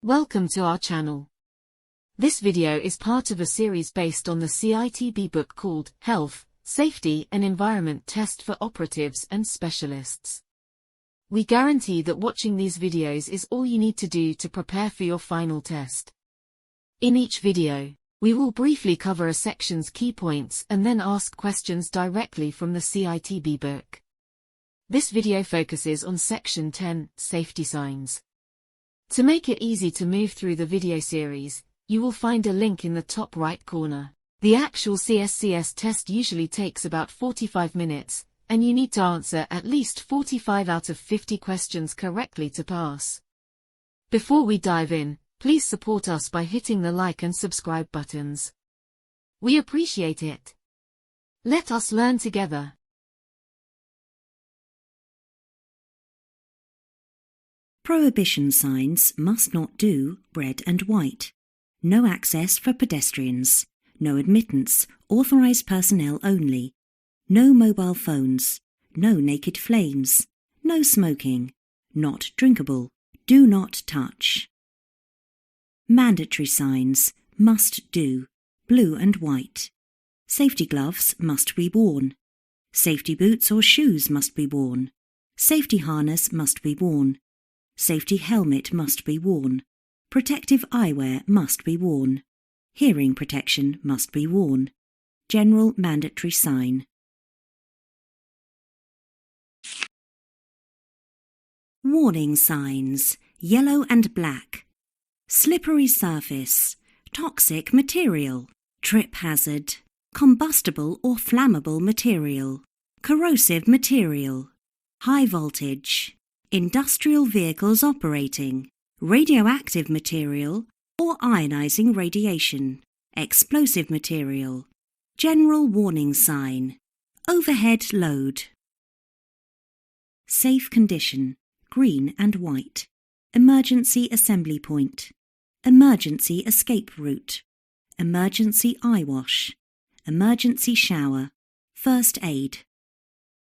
Welcome to our channel. This video is part of a series based on the CITB book called Health, Safety and Environment Test for Operatives and Specialists. We guarantee that watching these videos is all you need to do to prepare for your final test. In each video, we will briefly cover a section's key points and then ask questions directly from the CITB book. This video focuses on Section 10, Safety Signs. To make it easy to move through the video series, you will find a link in the top right corner. The actual CSCS test usually takes about 45 minutes, and you need to answer at least 45 out of 50 questions correctly to pass. Before we dive in, please support us by hitting the like and subscribe buttons. We appreciate it. Let us learn together. Prohibition signs must not do, red and white. No access for pedestrians. No admittance, authorized personnel only. No mobile phones. No naked flames. No smoking. Not drinkable. Do not touch. Mandatory signs must do, blue and white. Safety gloves must be worn. Safety boots or shoes must be worn. Safety harness must be worn. Safety helmet must be worn. Protective eyewear must be worn. Hearing protection must be worn. General mandatory sign. Warning signs, yellow and black. Slippery surface, toxic material, trip hazard, combustible or flammable material, corrosive material, high voltage, industrial vehicles operating, radioactive material or ionizing radiation, explosive material, general warning sign, overhead load. Safe condition, green and white, emergency assembly point, emergency escape route, emergency eye wash, emergency shower, first aid.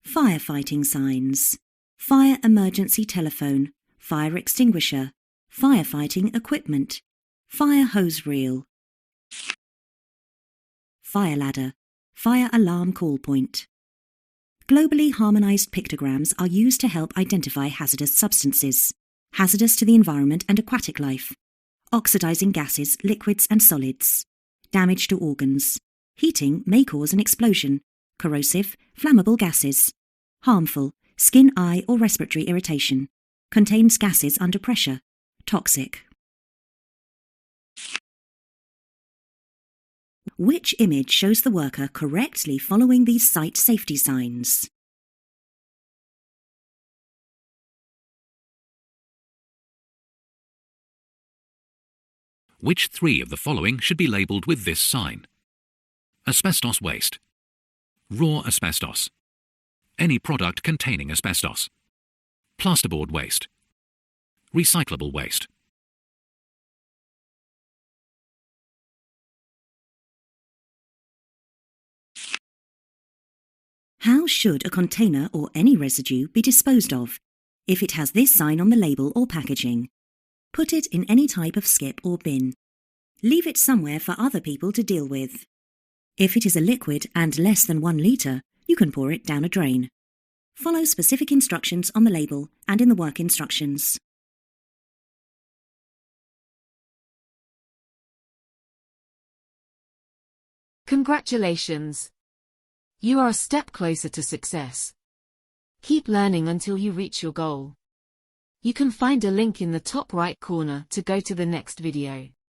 Firefighting signs, fire emergency telephone, fire extinguisher, firefighting equipment, fire hose reel. Fire ladder, fire alarm call point. Globally harmonized pictograms are used to help identify hazardous substances, hazardous to the environment and aquatic life, oxidizing gases, liquids and solids, damage to organs. Heating may cause an explosion, corrosive, flammable gases, harmful, skin, eye or respiratory irritation, contains gases under pressure, toxic. Which image shows the worker correctly following these site safety signs? Which three of the following should be labelled with this sign? Asbestos waste. Raw asbestos. Any product containing asbestos. Plasterboard waste. Recyclable waste. How should a container or any residue be disposed of if it has this sign on the label or packaging? Put it in any type of skip or bin. Leave it somewhere for other people to deal with. If it is a liquid and less than 1 litre, you can pour it down a drain. Follow specific instructions on the label and in the work instructions. Congratulations! You are a step closer to success. Keep learning until you reach your goal. You can find a link in the top right corner to go to the next video.